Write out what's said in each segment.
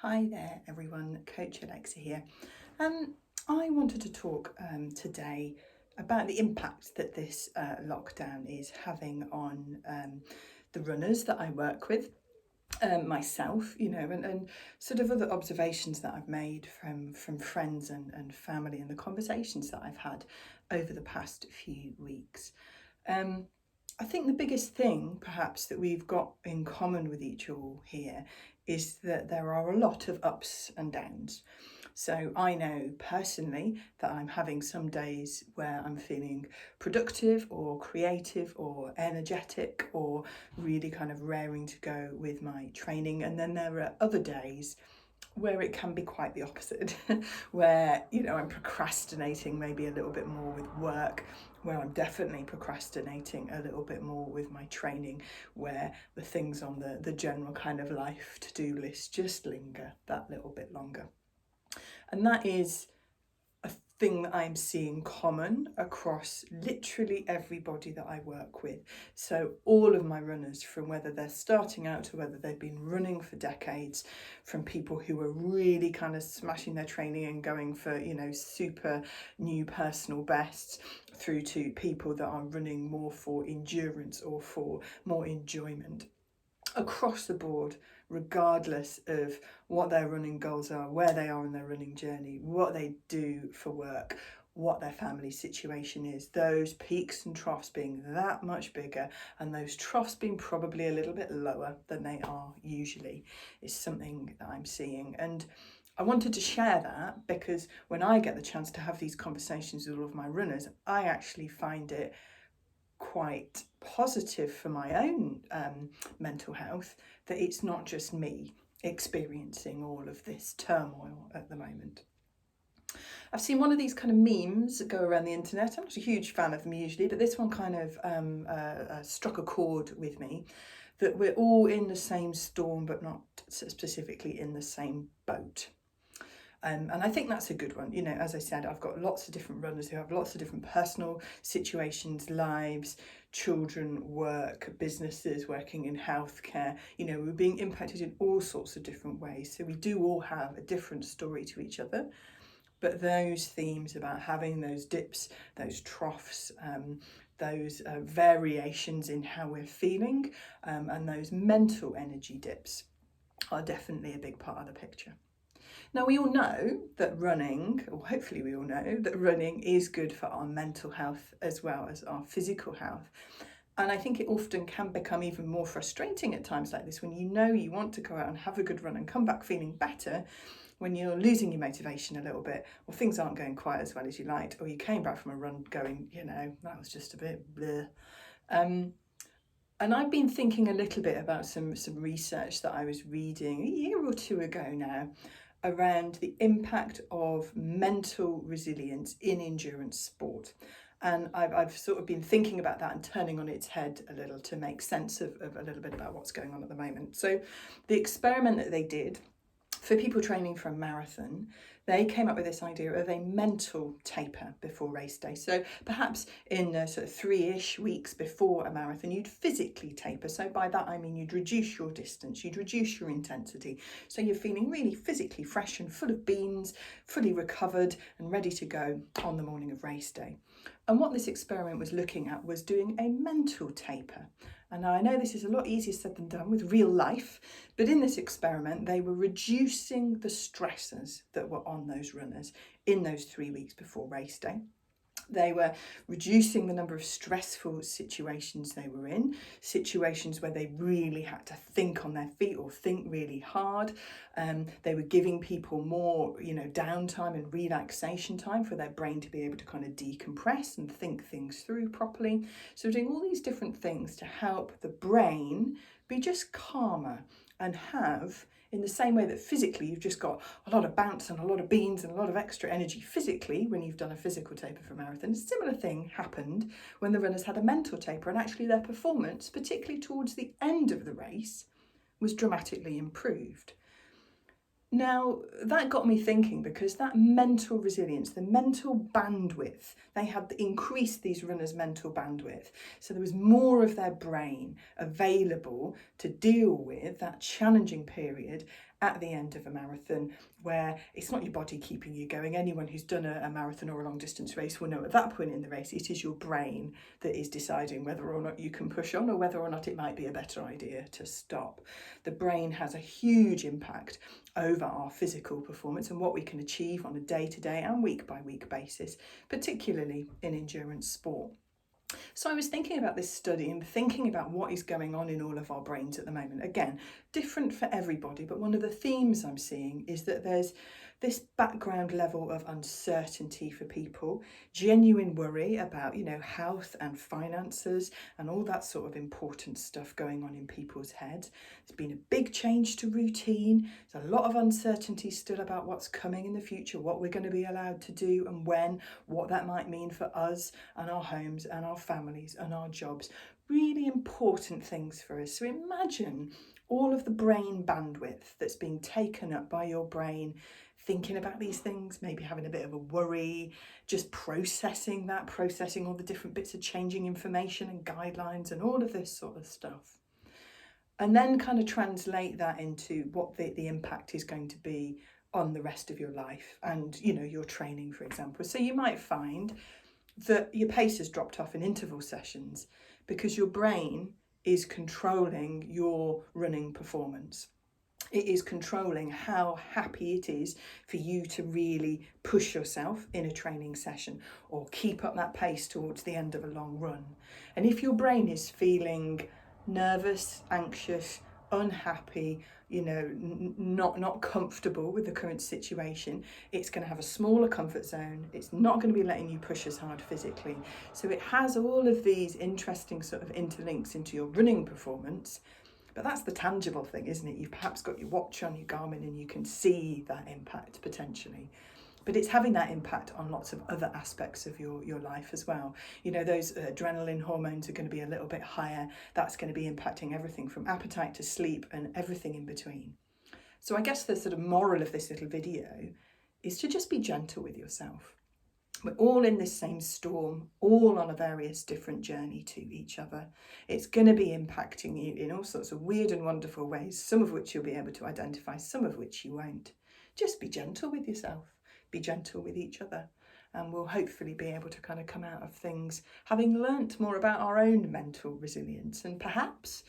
Hi there everyone, Coach Alexa here. I wanted to talk today about the impact that this lockdown is having on the runners that I work with, myself, and sort of other observations that I've made from friends and family and the conversations that I've had over the past few weeks. I think the biggest thing perhaps that we've got in common with each all here is that there are a lot of ups and downs. So I know personally that I'm having some days where I'm feeling productive or creative or energetic or really kind of raring to go with my training. And then there are other days where it can be quite the opposite, where, I'm procrastinating maybe a little bit more with work, where I'm definitely procrastinating a little bit more with my training, where the things on the general kind of life to-do list just linger that little bit longer. And that is a thing that I'm seeing common across literally everybody that I work with. So all of my runners, from whether they're starting out to whether they've been running for decades, from people who are really kind of smashing their training and going for, super new personal bests, through to people that are running more for endurance or for more enjoyment. Across the board, regardless of what their running goals are, where they are in their running journey, what they do for work, what their family situation is, those peaks and troughs being that much bigger and those troughs being probably a little bit lower than they are usually, is something that I'm seeing. And I wanted to share that because when I get the chance to have these conversations with all of my runners, I actually find it quite positive for my own mental health that it's not just me experiencing all of this turmoil at the moment. I've seen one of these kind of memes go around the internet. I'm not a huge fan of them usually, but this one kind of struck a chord with me, that we're all in the same storm but not specifically in the same boat. And I think that's a good one. As I said, I've got lots of different runners who have lots of different personal situations, lives, children, work, businesses, working in healthcare. We're being impacted in all sorts of different ways. So we do all have a different story to each other. But those themes about having those dips, those troughs, those variations in how we're feeling, and those mental energy dips are definitely a big part of the picture. Now, we all know that running, or hopefully we all know that running is good for our mental health as well as our physical health. And I think it often can become even more frustrating at times like this when you want to go out and have a good run and come back feeling better, when you're losing your motivation a little bit, or things aren't going quite as well as you liked, or you came back from a run going, that was just a bit bleh. And I've been thinking a little bit about some research that I was reading a year or two ago now, around the impact of mental resilience in endurance sport. And I've sort of been thinking about that and turning on its head a little to make sense of a little bit about what's going on at the moment. So the experiment that they did for people training for a marathon, they came up with this idea of a mental taper before race day. So perhaps in sort of 3-ish weeks before a marathon, you'd physically taper. So by that I mean you'd reduce your distance, you'd reduce your intensity. So you're feeling really physically fresh and full of beans, fully recovered and ready to go on the morning of race day. And what this experiment was looking at was doing a mental taper. And now I know this is a lot easier said than done with real life, but in this experiment, they were reducing the stressors that were on those runners in those 3 weeks before race day. They were reducing the number of stressful situations they were in, situations where they really had to think on their feet or think really hard. They were giving people more, downtime and relaxation time for their brain to be able to kind of decompress and think things through properly. So doing all these different things to help the brain be just calmer and have, in the same way that physically you've just got a lot of bounce and a lot of beans and a lot of extra energy physically when you've done a physical taper for a marathon, a similar thing happened when the runners had a mental taper, and actually their performance, particularly towards the end of the race, was dramatically improved. Now, that got me thinking, because that mental resilience, the mental bandwidth, they had increased these runners' mental bandwidth. So there was more of their brain available to deal with that challenging period at the end of a marathon, where it's not your body keeping you going. Anyone who's done a marathon or a long distance race will know at that point in the race, it is your brain that is deciding whether or not you can push on, or whether or not it might be a better idea to stop. The brain has a huge impact over our physical performance and what we can achieve on a day-to-day and week-by-week basis, particularly in endurance sport. So I was thinking about this study and thinking about what is going on in all of our brains at the moment. Again, different for everybody, but one of the themes I'm seeing is that there's this background level of uncertainty for people, genuine worry about, health and finances and all that sort of important stuff going on in people's heads. There's been a big change to routine. There's a lot of uncertainty still about what's coming in the future, what we're going to be allowed to do and when, what that might mean for us and our homes and our families and our jobs. Really important things for us. So imagine all of the brain bandwidth that's being taken up by your brain thinking about these things, maybe having a bit of a worry, just processing all the different bits of changing information and guidelines and all of this sort of stuff. And then kind of translate that into what the impact is going to be on the rest of your life and, your training, for example. So you might find that your pace has dropped off in interval sessions because your brain is controlling your running performance. It is controlling how happy it is for you to really push yourself in a training session or keep up that pace towards the end of a long run. And if your brain is feeling nervous, anxious, unhappy, not comfortable with the current situation, it's going to have a smaller comfort zone. It's not going to be letting you push as hard physically. So it has all of these interesting sort of interlinks into your running performance. But that's the tangible thing, isn't it? You've perhaps got your watch on, your Garmin, and you can see that impact potentially. But it's having that impact on lots of other aspects of your life as well. Those adrenaline hormones are going to be a little bit higher. That's going to be impacting everything from appetite to sleep and everything in between. So I guess the sort of moral of this little video is to just be gentle with yourself. We're all in this same storm, all on a various different journey to each other. It's going to be impacting you in all sorts of weird and wonderful ways, some of which you'll be able to identify, some of which you won't. Just be gentle with yourself, be gentle with each other, and we'll hopefully be able to kind of come out of things having learnt more about our own mental resilience. And perhaps,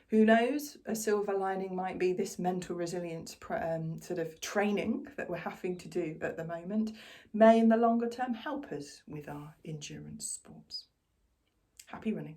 who knows, a silver lining might be this mental resilience sort of training that we're having to do at the moment may in the longer term help us with our endurance sports. Happy running.